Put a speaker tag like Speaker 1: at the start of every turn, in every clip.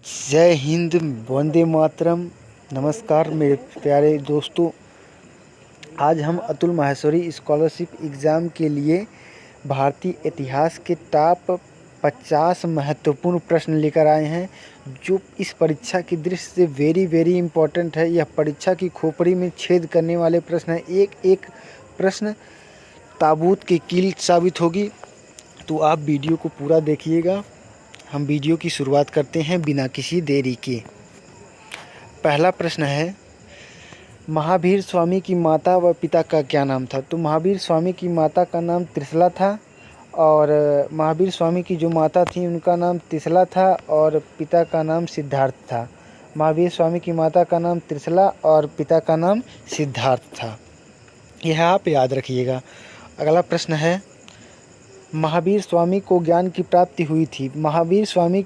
Speaker 1: जय हिंद, वंदे मातरम। नमस्कार मेरे प्यारे दोस्तों। आज हम अतुल माहेश्वरी स्कॉलरशिप एग्ज़ाम के लिए भारतीय इतिहास के टॉप 50 महत्वपूर्ण प्रश्न लेकर आए हैं, जो इस परीक्षा की दृष्टि से वेरी इम्पोर्टेंट है। यह परीक्षा की खोपड़ी में छेद करने वाले प्रश्न हैं। एक एक प्रश्न ताबूत की कील साबित होगी, तो आप वीडियो को पूरा देखिएगा। हम वीडियो की शुरुआत करते हैं बिना किसी देरी के। पहला प्रश्न है, महावीर स्वामी की माता व पिता का क्या नाम था? तो महावीर स्वामी की माता का नाम त्रिशला था, और महावीर स्वामी की जो माता थी उनका नाम त्रिशला था और पिता का नाम सिद्धार्थ था। महावीर स्वामी की माता का नाम त्रिशला और पिता का नाम सिद्धार्थ था। यह आप याद रखिएगा। अगला प्रश्न है, महावीर स्वामी को ज्ञान की प्राप्ति हुई थी। महावीर स्वामी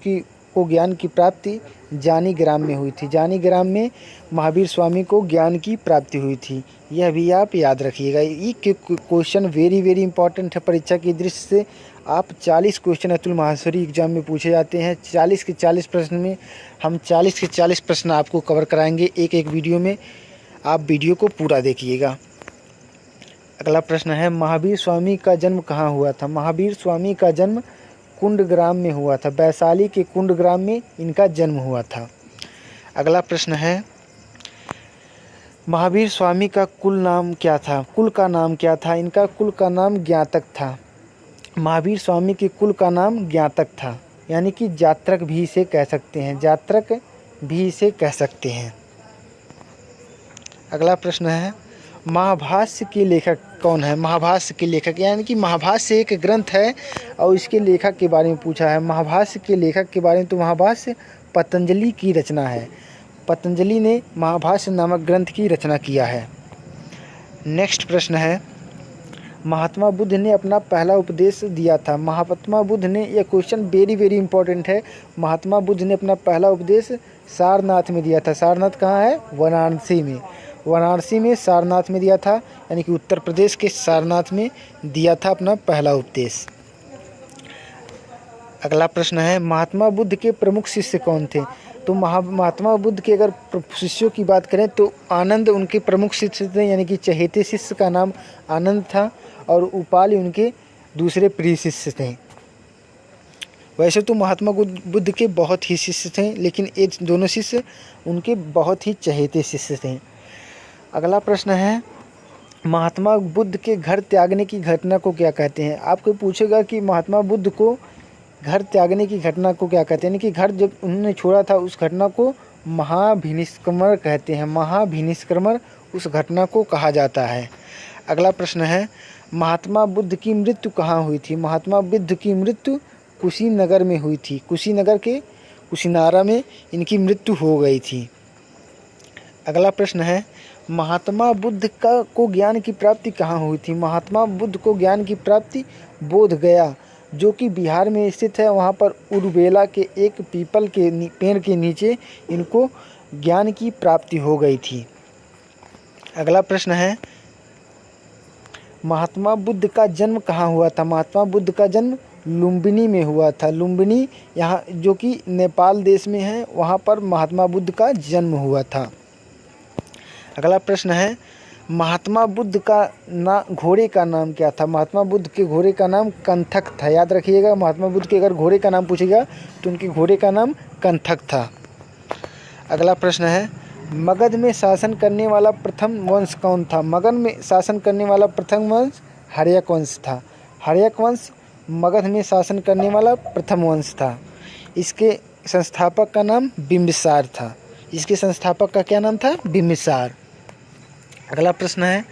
Speaker 1: को ज्ञान की प्राप्ति जानी ग्राम में हुई थी। जानी ग्राम में महावीर स्वामी को ज्ञान की प्राप्ति हुई थी। यह भी आप याद रखिएगा। ये क्वेश्चन वेरी इंपॉर्टेंट है परीक्षा की दृष्टि से। आप 40 क्वेश्चन अतुल माहेश्वरी एग्जाम में पूछे जाते हैं। 40 के 40 प्रश्न में हम 40 के 40 प्रश्न आपको कवर कराएंगे एक वीडियो में। आप वीडियो को पूरा देखिएगा। अगला प्रश्न है, महावीर स्वामी का जन्म कहाँ हुआ था? महावीर स्वामी का जन्म कुंडग्राम में हुआ था। वैशाली के कुंडग्राम में इनका जन्म हुआ था। अगला प्रश्न है, महावीर स्वामी का कुल नाम क्या था? कुल का नाम क्या था? इनका कुल का नाम ज्ञातक था। महावीर स्वामी के कुल का नाम ज्ञातक था, यानी कि जात्रक भी इसे कह सकते हैं। जात्रक भी इसे कह सकते हैं। अगला प्रश्न है, महाभाष्य के लेखक कौन है? महाभाष्य के लेखक, यानी कि महाभाष्य एक ग्रंथ है और इसके लेखक के बारे में पूछा है। महाभाष्य के लेखक के बारे में, तो महाभाष्य पतंजलि की रचना है। पतंजलि ने महाभाष्य नामक ग्रंथ की रचना किया है। नेक्स्ट प्रश्न है, महात्मा बुद्ध ने अपना पहला उपदेश दिया था। महात्मा बुद्ध ने, यह क्वेश्चन वेरी इंपॉर्टेंट है। महात्मा बुद्ध ने अपना पहला उपदेश सारनाथ में दिया था। सारनाथ कहाँ है? वाराणसी में। वाराणसी में सारनाथ में दिया था, यानी कि उत्तर प्रदेश के सारनाथ में दिया था अपना पहला उपदेश। अगला प्रश्न है, महात्मा बुद्ध के प्रमुख शिष्य कौन थे? तो महात्मा बुद्ध के अगर शिष्यों की बात करें तो आनंद उनके प्रमुख शिष्य थे, यानी कि चहेते शिष्य का नाम आनंद था और उपाली उनके दूसरे प्रिय शिष्य थे। वैसे तो महात्मा बुद्ध के बहुत ही शिष्य थे, लेकिन ये दोनों शिष्य उनके बहुत ही चहेते शिष्य थे। अगला प्रश्न है, महात्मा बुद्ध के घर त्यागने की घटना को क्या कहते हैं? आपको पूछेगा कि महात्मा बुद्ध को घर त्यागने की घटना को क्या कहते हैं, यानी कि घर जब उन्होंने छोड़ा था उस घटना को महाभिनिष्क्रमण कहते हैं। महाभिनिष्क्रमण उस घटना को कहा जाता है। अगला प्रश्न है, महात्मा बुद्ध की मृत्यु कहाँ हुई थी? महात्मा बुद्ध की मृत्यु कुशीनगर में हुई थी। कुशीनगर के कुशीनारा में इनकी मृत्यु हो गई थी। अगला प्रश्न है, महात्मा बुद्ध को ज्ञान की प्राप्ति कहाँ हुई थी? महात्मा बुद्ध को ज्ञान की प्राप्ति बोध गया, जो कि बिहार में स्थित है। वहाँ पर उरुबेला के एक पीपल के पेड़ के नीचे इनको ज्ञान की प्राप्ति हो गई थी। अगला प्रश्न है, महात्मा बुद्ध का जन्म कहाँ हुआ था? महात्मा बुद्ध का जन्म लुम्बिनी में हुआ था। लुम्बिनी यहाँ, जो कि नेपाल देश में है, वहाँ पर महात्मा बुद्ध का जन्म हुआ था। अगला प्रश्न है, महात्मा बुद्ध का घोड़े का नाम क्या था? महात्मा बुद्ध के घोड़े का नाम कंथक था। याद रखिएगा, महात्मा बुद्ध के अगर घोड़े का नाम पूछेगा तो उनके घोड़े का नाम कंथक था। अगला प्रश्न है, मगध में शासन करने वाला प्रथम वंश कौन था? मगध में शासन करने वाला प्रथम वंश हर्यक वंश था। हर्यक वंश मगध में शासन करने वाला प्रथम वंश था। इसके संस्थापक का नाम बिंबिसार था। इसके संस्थापक का क्या नाम था? बिंबिसार। अगला प्रश्न है,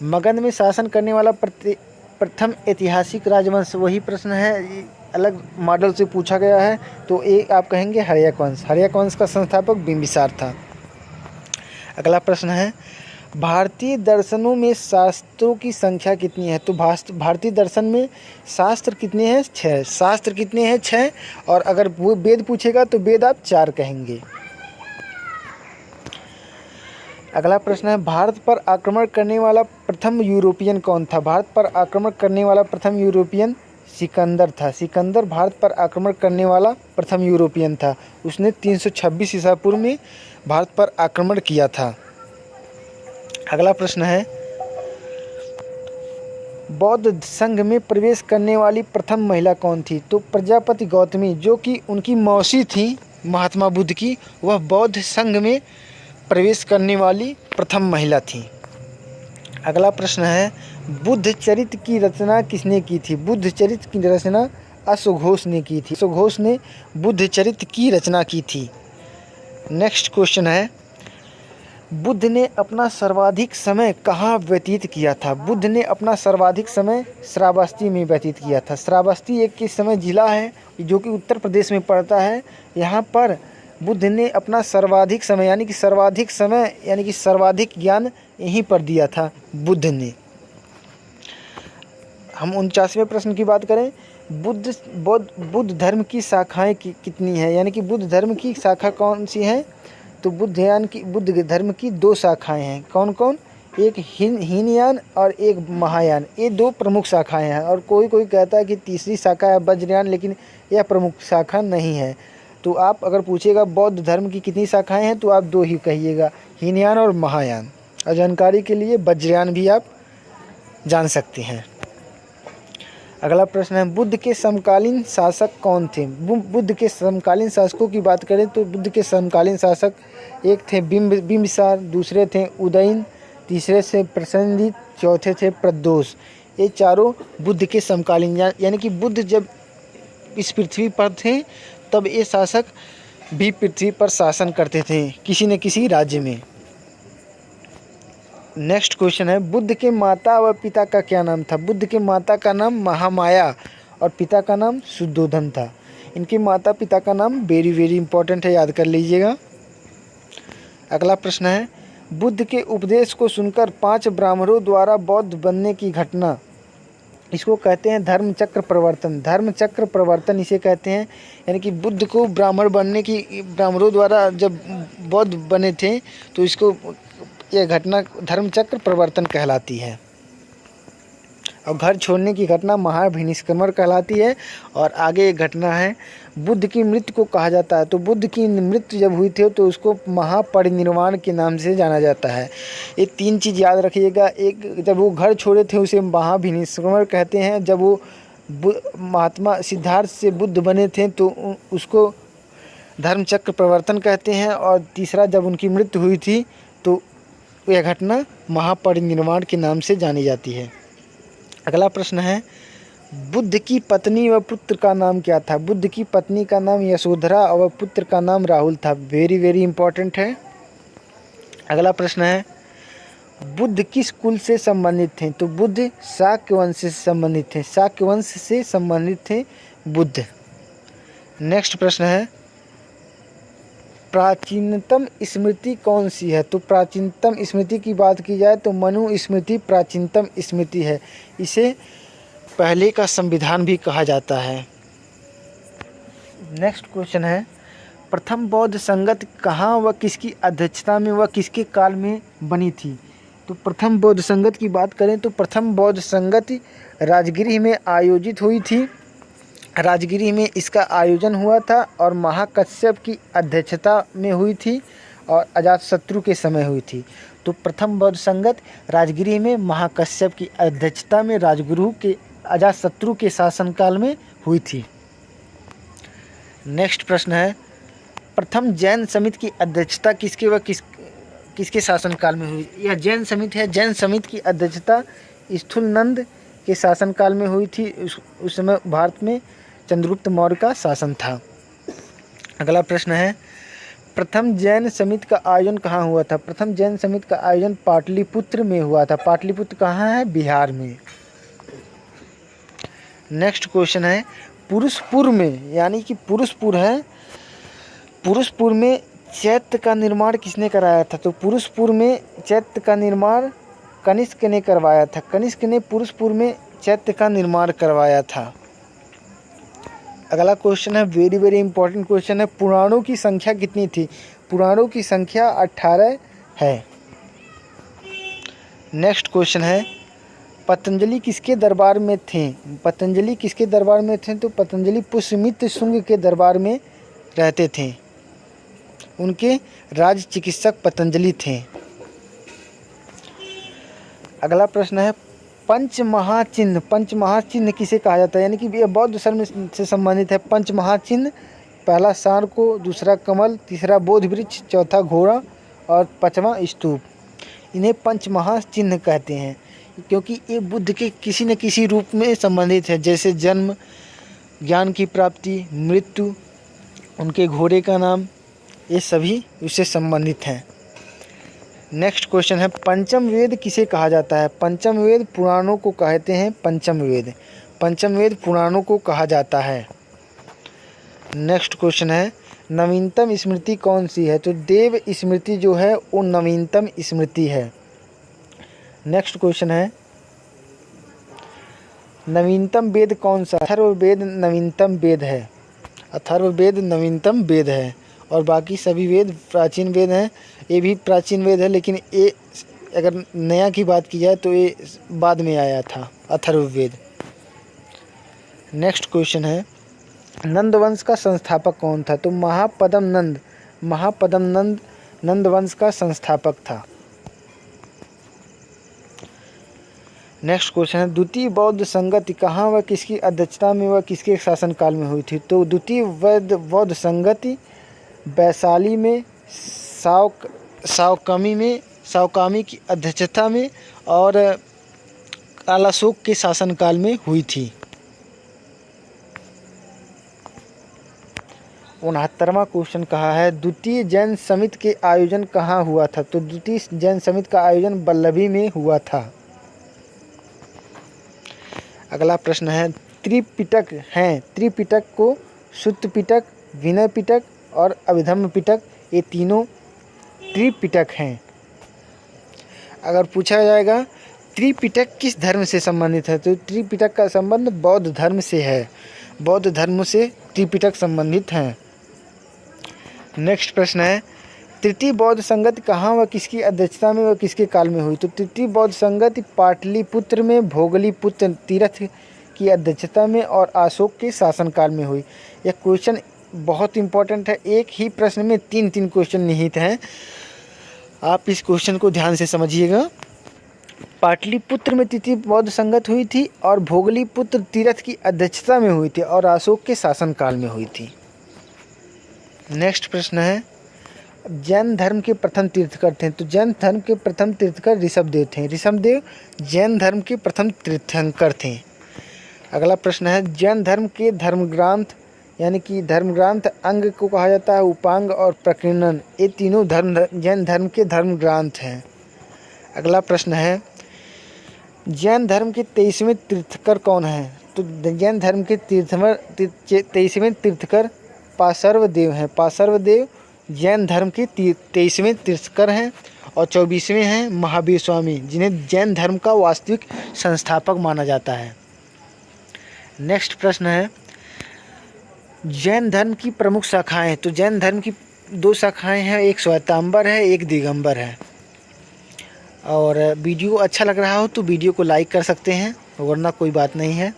Speaker 1: मगध में शासन करने वाला प्रथम ऐतिहासिक राजवंश, वही प्रश्न है, अलग मॉडल से पूछा गया है, तो एक आप कहेंगे हर्यक वंश। हर्यक वंश का संस्थापक बिंबिसार था। अगला प्रश्न है, भारतीय दर्शनों में शास्त्रों की संख्या कितनी है? तो भारतीय दर्शन में शास्त्र कितने हैं? 6। शास्त्र कितने हैं? 6। और अगर वो वेद पूछेगा तो वेद आप 4 कहेंगे। अगला प्रश्न है, भारत पर आक्रमण करने वाला प्रथम यूरोपियन कौन था? भारत पर आक्रमण करने वाला प्रथम यूरोपियन सिकंदर था। सिकंदर भारत पर आक्रमण करने वाला प्रथम यूरोपियन था। उसने 326 ईसा पूर्व में भारत पर आक्रमण किया था। अगला प्रश्न है, बौद्ध संघ में प्रवेश करने वाली प्रथम महिला कौन थी? तो प्रजापति गौतमी, जो कि उनकी मौसी थी महात्मा बुद्ध की, वह बौद्ध संघ में प्रवेश करने वाली प्रथम महिला थी। अगला प्रश्न है, बुद्ध चरित्र की रचना किसने की थी? बुद्ध चरित्र की रचना अश्वघोष ने की थी। अश्वघोष ने बुद्ध चरित्र की रचना की थी। नेक्स्ट क्वेश्चन है, बुद्ध ने अपना सर्वाधिक समय कहाँ व्यतीत किया था? बुद्ध ने अपना सर्वाधिक समय श्रावस्ती में व्यतीत किया था। श्रावस्ती एक किस समय जिला है जो कि उत्तर प्रदेश में पड़ता है। यहाँ पर बुद्ध ने अपना सर्वाधिक समय यानी कि सर्वाधिक ज्ञान यहीं पर दिया था बुद्ध ने। हम 49वें प्रश्न की बात करें, बुद्ध धर्म की शाखाएं कितनी हैं? यानी कि बुद्ध धर्म की शाखा कौन सी हैं? तो बुद्ध धर्म की 2 शाखाएं हैं। कौन कौन? एक हीनयान और एक महायान। ये 2 प्रमुख शाखाएं हैं। और कोई कहता है कि तीसरी शाखा है वज्रयान, लेकिन यह प्रमुख शाखा नहीं है। तो आप अगर पूछेगा बौद्ध धर्म की कितनी शाखाएं हैं तो आप 2 ही कहिएगा, हीनयान और महायान। और जानकारी के लिए वज्रयान भी आप जान सकते हैं। अगला प्रश्न है, बुद्ध के समकालीन शासक कौन थे? बुद्ध के समकालीन शासकों की बात करें तो बुद्ध के समकालीन शासक एक थे बिंबिसार, दूसरे थे उदयन, तीसरे से प्रसेनजीत, चौथे थे प्रदोष। ये चारों बुद्ध के समकालीन, यानी कि बुद्ध जब इस पृथ्वी पर थे तब ये शासक भी पृथ्वी पर शासन करते थे किसी न किसी राज्य में। नेक्स्ट क्वेश्चन है, बुद्ध के माता व पिता का क्या नाम था? बुद्ध के माता का नाम महामाया और पिता का नाम शुद्धोधन था। इनके माता पिता का नाम वेरी इंपॉर्टेंट है, याद कर लीजिएगा। अगला प्रश्न है, बुद्ध के उपदेश को सुनकर 5 ब्राह्मणों द्वारा बौद्ध बनने की घटना, इसको कहते हैं धर्मचक्र प्रवर्तन। धर्मचक्र प्रवर्तन इसे कहते हैं। यानी कि बुद्ध को ब्राह्मणों द्वारा जब बौद्ध बने थे तो इसको यह घटना धर्मचक्र प्रवर्तन कहलाती है। और घर छोड़ने की घटना महाभिनिष्क्रमण कहलाती है। और आगे एक घटना है, बुद्ध की मृत्यु को कहा जाता है। तो बुद्ध की मृत्यु जब हुई थी तो उसको महापरिनिर्वाण के नाम से जाना जाता है। ये 3 चीज़ याद रखिएगा। एक, जब वो घर छोड़े थे उसे महाभिनिष्क्रमण कहते हैं। जब वो महात्मा सिद्धार्थ से बुद्ध बने थे तो उसको धर्मचक्र प्रवर्तन कहते हैं। और तीसरा, जब उनकी मृत्यु हुई थी तो यह घटना महापरिनिर्वाण के नाम से जानी जाती है। अगला प्रश्न है, बुद्ध की पत्नी व पुत्र का नाम क्या था? बुद्ध की पत्नी का नाम यशोधरा और पुत्र का नाम राहुल था। वेरी इंपॉर्टेंट है। अगला प्रश्न है, बुद्ध किस कुल से संबंधित थे? तो बुद्ध शाक्य वंश से संबंधित थे। शाक्य वंश से संबंधित थे बुद्ध। नेक्स्ट प्रश्न है, प्राचीनतम स्मृति कौन सी है? तो प्राचीनतम स्मृति की बात की जाए तो मनु स्मृति प्राचीनतम स्मृति है। इसे पहले का संविधान भी कहा जाता है। नेक्स्ट क्वेश्चन है, प्रथम बौद्ध संगत कहाँ व किसकी अध्यक्षता में व किसके काल में बनी थी? तो प्रथम बौद्ध संगत की बात करें तो प्रथम बौद्ध संगत राजगिरी में आयोजित हुई थी। राजगिरी में इसका आयोजन हुआ था और महाकश्यप की अध्यक्षता में हुई थी और अजातशत्रु के समय हुई थी। तो प्रथम बौद्ध संगत राजगिरी में महाकश्यप की अध्यक्षता में राजगुरु के अजातशत्रु के शासनकाल में हुई थी। नेक्स्ट प्रश्न है, प्रथम जैन समिति की अध्यक्षता किसके शासनकाल में हुई? यह जैन समिति है। जैन समिति की अध्यक्षता स्थूलनंद के शासनकाल में हुई थी। उस समय भारत में चंद्रगुप्त मौर्य का शासन था। अगला प्रश्न है, प्रथम जैन समिति का आयोजन कहाँ हुआ था? प्रथम जैन समिति का आयोजन पाटलिपुत्र में हुआ था। पाटलिपुत्र कहाँ है? बिहार में। नेक्स्ट क्वेश्चन है, पुरुषपुर में, यानी कि पुरुषपुर है, पुरुषपुर में चैत्य का निर्माण किसने कराया था? तो पुरुषपुर में चैत्य का निर्माण कनिष्क ने करवाया था। कनिष्क ने पुरुषपुर में चैत्य का निर्माण करवाया था। अगला क्वेश्चन है, वेरी इंपॉर्टेंट क्वेश्चन है, पुराणों की संख्या कितनी थी? पुराणों की संख्या 18 है। नेक्स्ट क्वेश्चन है, पतंजलि किसके दरबार में थे? पतंजलि किसके दरबार में थे? तो पतंजलि पुष्यमित्र शुंग के दरबार में रहते थे। उनके राज चिकित्सक पतंजलि थे। अगला प्रश्न है पंचमहाचिन्ह। पंचमहाचिन्ह किसे कहा जाता है? यानी कि ये बौद्ध धर्म से संबंधित है। पंचमहाचिन्ह, पहला सांड को, दूसरा कमल, तीसरा बोधि वृक्ष, चौथा घोड़ा और पांचवा स्तूप। इन्हें पंचमहाचिन्ह कहते हैं क्योंकि ये बुद्ध के किसी न किसी रूप में संबंधित है, जैसे जन्म, ज्ञान की प्राप्ति, मृत्यु, उनके घोड़े का नाम, ये सभी उससे संबंधित हैं। नेक्स्ट क्वेश्चन है पंचम वेद किसे कहा जाता है? पंचम वेद पुराणों को कहते हैं। पंचम वेद, पंचम वेद पुराणों को कहा जाता है। नेक्स्ट क्वेश्चन है नवीनतम स्मृति कौन सी है? तो देव स्मृति जो है वो नवीनतम स्मृति है। नेक्स्ट क्वेश्चन है नवीनतम वेद कौन सा? अथर्ववेद नवीनतम वेद है। अथर्ववेद नवीनतम वेद है और बाकी सभी वेद प्राचीन वेद हैं। ये भी प्राचीन वेद है, लेकिन ये अगर नया की बात की जाए तो ये बाद में आया था, अथर्ववेद। नेक्स्ट क्वेश्चन है नंद वंश का संस्थापक कौन था? तो महापद्म नंद, महापद्म नंद नंद वंश का संस्थापक था। नेक्स्ट क्वेश्चन है द्वितीय बौद्ध संगति कहाँ व किसकी अध्यक्षता में व किसके शासनकाल में हुई थी? तो द्वितीय बौद्ध संगति वैशाली में, सावकामी की अध्यक्षता में और कालाशोक के शासनकाल में हुई थी। 69वां क्वेश्चन कहा है द्वितीय जैन समिति के आयोजन कहाँ हुआ था? तो द्वितीय जैन समिति का आयोजन वल्लभी में हुआ था। अगला प्रश्न है त्रिपिटक हैं। त्रिपिटक को सुत्त पिटक, विनय पिटक और अभिधम्म पिटक, ये तीनों त्रिपिटक हैं। अगर पूछा जाएगा त्रिपिटक किस धर्म से संबंधित है? तो त्रिपिटक का संबंध बौद्ध धर्म से है। बौद्ध धर्म से त्रिपिटक संबंधित हैं। नेक्स्ट प्रश्न है तृतीय बौद्ध संगति कहाँ व किसकी अध्यक्षता में व किसके काल में हुई? तो तृतीय बौद्ध संगति पाटलिपुत्र में भोगलीपुत्र तीर्थ की अध्यक्षता में और अशोक के शासनकाल में हुई। यह क्वेश्चन बहुत इंपॉर्टेंट है। एक ही प्रश्न में तीन क्वेश्चन निहित हैं। आप इस क्वेश्चन को ध्यान से समझिएगा। पाटलिपुत्र में तृतीय बौद्ध संगत हुई थी और भोगलीपुत्र तीर्थ की अध्यक्षता में हुई थी और अशोक के शासनकाल में हुई थी। नेक्स्ट प्रश्न है जैन धर्म के प्रथम तीर्थकर थे। तो जैन धर्म के प्रथम तीर्थकर ऋषभदेव थे। ऋषभदेव जैन धर्म के प्रथम तीर्थंकर थे। अगला प्रश्न है जैन धर्म के धर्मग्रंथ, यानी कि धर्मग्रंथ अंग को कहा जाता है, उपांग और प्रकीर्णन, ये तीनों जैन धर्म के धर्मग्रंथ हैं। अगला प्रश्न है जैन धर्म के 23वें तीर्थकर कौन है? तो जैन धर्म के 23वें तीर्थकर पार्श्वदेव हैं। पार्श्वदेव जैन धर्म के 23वें तीर्थकर हैं और 24वें हैं महावीर स्वामी, जिन्हें जैन धर्म का वास्तविक संस्थापक माना जाता है। नेक्स्ट प्रश्न है जैन धर्म की प्रमुख शाखाएं। तो जैन धर्म की 2 शाखाएं हैं, एक श्वेतांबर है, एक दिगंबर है। और वीडियो अच्छा लग रहा हो तो वीडियो को लाइक कर सकते हैं, वरना कोई बात नहीं है।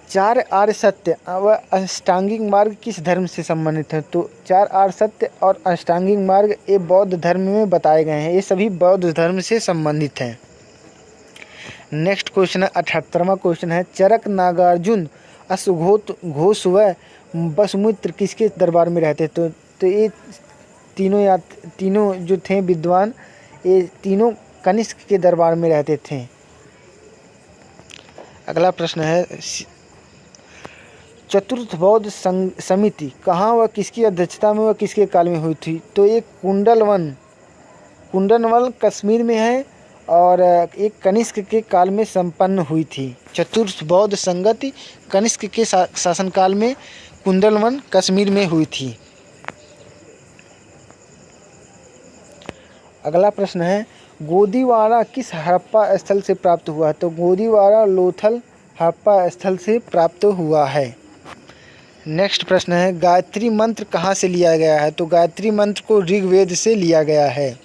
Speaker 1: 4 आर्य सत्य व अष्टांगिक मार्ग किस धर्म से संबंधित है? तो 4 आर्य सत्य और अष्टांगिक मार्ग ये बौद्ध धर्म में बताए गए हैं। ये सभी बौद्ध धर्म से संबंधित हैं। नेक्स्ट क्वेश्चन है 78वां क्वेश्चन है चरक, नागार्जुन, घोष व वसुमित्र किसके दरबार में रहते? तो ये तीनों जो थे विद्वान, ये तीनों कनिष्क के दरबार में रहते थे। अगला प्रश्न है चतुर्थ बौद्ध समिति कहाँ व किसकी अध्यक्षता में व किसके काल में हुई थी? तो एक कुंडलवन कश्मीर में है और एक कनिष्क के काल में संपन्न हुई थी। चतुर्थ बौद्ध संगति कनिष्क के शासनकाल में कुंडलवन कश्मीर में हुई थी। अगला प्रश्न है गोदीवारा किस हड़प्पा स्थल से प्राप्त हुआ है? तो गोदीवारा लोथल हड़प्पा स्थल से प्राप्त हुआ है। नेक्स्ट प्रश्न है गायत्री मंत्र कहाँ से लिया गया है? तो गायत्री मंत्र को ऋग्वेद से लिया गया है।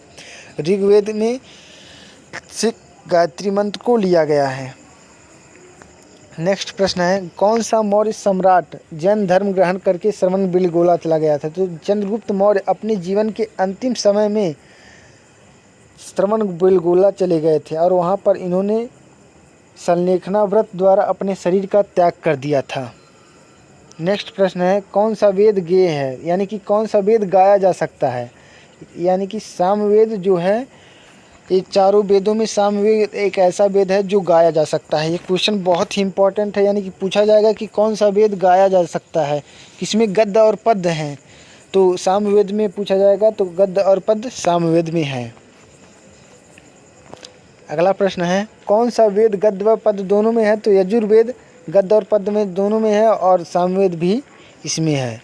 Speaker 1: ऋग्वेद में से गायत्री मंत्र को लिया गया है। नेक्स्ट प्रश्न है, कौन सा मौर्य सम्राट जैन धर्म ग्रहण करके श्रवण बेलगोला चला गया था? तो चंद्रगुप्त मौर्य अपने जीवन के अंतिम समय में श्रवण बेलगोला चले गए थे और वहाँ पर इन्होंने संलेखना व्रत द्वारा अपने शरीर का त्याग कर दिया था। नेक्स्ट प्रश्न है, कौन सा वेद गेय है? यानी कि कौन सा वेद गाया जा सकता है? यानी कि सामवेद जो है, ये चारों वेदों में सामवेद एक ऐसा वेद है जो गाया जा सकता है। ये क्वेश्चन बहुत ही इंपॉर्टेंट है, यानी कि पूछा जाएगा कि कौन सा वेद गाया जा सकता है, किसमें गद्य और पद्य हैं। तो सामवेद में पूछा जाएगा, तो गद्य और पद्य सामवेद में है। अगला प्रश्न है, कौन सा वेद गद्य व पद्य दोनों में है? तो यजुर्वेद गद्य और पद्य में दोनों में है और सामवेद भी इसमें है।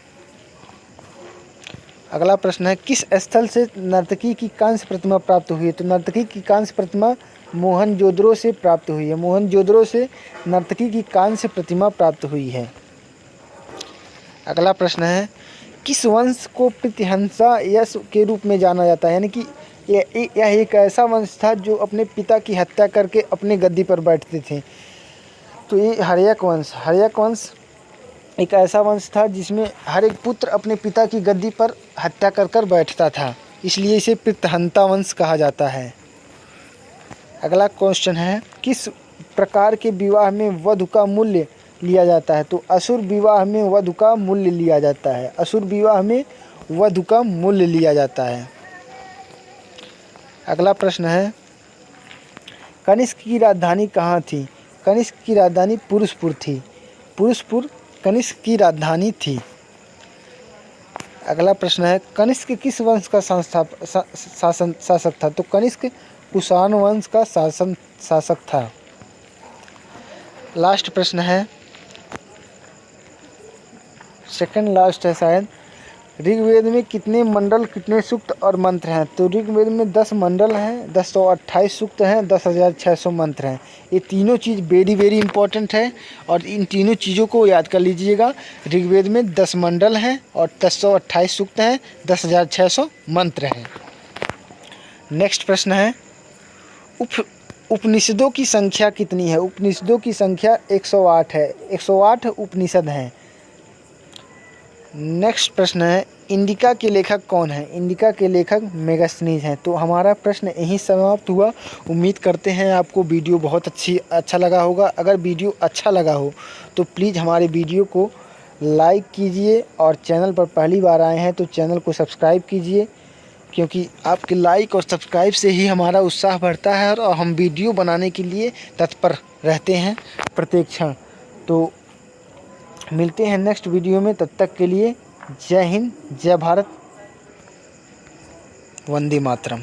Speaker 1: अगला प्रश्न है, किस स्थल से नर्तकी की कांस्य प्रतिमा प्राप्त हुई है? तो नर्तकी की कांस्य प्रतिमा मोहनजोदड़ो से प्राप्त हुई है। मोहनजोदड़ो से नर्तकी की कांस्य प्रतिमा प्राप्त हुई है। अगला प्रश्न है, किस वंश को प्रतिहंसा यश के रूप में जाना जाता है? यानी कि यह एक ऐसा वंश था जो अपने पिता की हत्या करके अपने गद्दी पर बैठते थे। तो ये हर्यक वंश एक ऐसा वंश था जिसमें हर एक पुत्र अपने पिता की गद्दी पर हत्या कर कर बैठता था, इसलिए इसे प्रतिहंता वंश कहा जाता है। अगला क्वेश्चन है, किस प्रकार के विवाह में वधू का मूल्य लिया जाता है? तो असुर विवाह में वधू का मूल्य लिया जाता है। असुर विवाह में वधू का मूल्य लिया जाता है। अगला प्रश्न है, कनिष्क की राजधानी कहाँ थी? कनिष्क की राजधानी पुरुषपुर थी। पुरुषपुर कनिष्क की राजधानी थी। अगला प्रश्न है, कनिष्क किस वंश का शासक था? तो कनिष्क कुषाण वंश का शासक था। लास्ट प्रश्न है, सेकंड लास्ट है शायद, ऋग्वेद में कितने मंडल, कितने सूक्त और मंत्र हैं? तो ऋग्वेद में 10 मंडल हैं, 1028 सूक्त हैं, 10,600 मंत्र हैं। ये तीनों चीज़ वेरी वेरी इंपॉर्टेंट है और इन तीनों चीज़ों को याद कर लीजिएगा। ऋग्वेद में 10 मंडल हैं और 1028 सूक्त हैं, 10,600 मंत्र हैं। नेक्स्ट प्रश्न है, उपनिषदों की संख्या कितनी है? उपनिषदों की संख्या 108 है। 108 उपनिषद हैं। नेक्स्ट प्रश्न है, इंडिका के लेखक कौन है? इंडिका के लेखक मेगास्थनीज हैं। तो हमारा प्रश्न यहीं समाप्त हुआ। उम्मीद करते हैं आपको वीडियो बहुत अच्छा लगा होगा। अगर वीडियो अच्छा लगा हो तो प्लीज़ हमारे वीडियो को लाइक कीजिए और चैनल पर पहली बार आए हैं तो चैनल को सब्सक्राइब कीजिए, क्योंकि आपके लाइक और सब्सक्राइब से ही हमारा उत्साह बढ़ता है और हम वीडियो बनाने के लिए तत्पर रहते हैं प्रत्येक क्षण। तो मिलते हैं नेक्स्ट वीडियो में, तब तक के लिए जय हिंद, जय भारत, वंदे मातरम।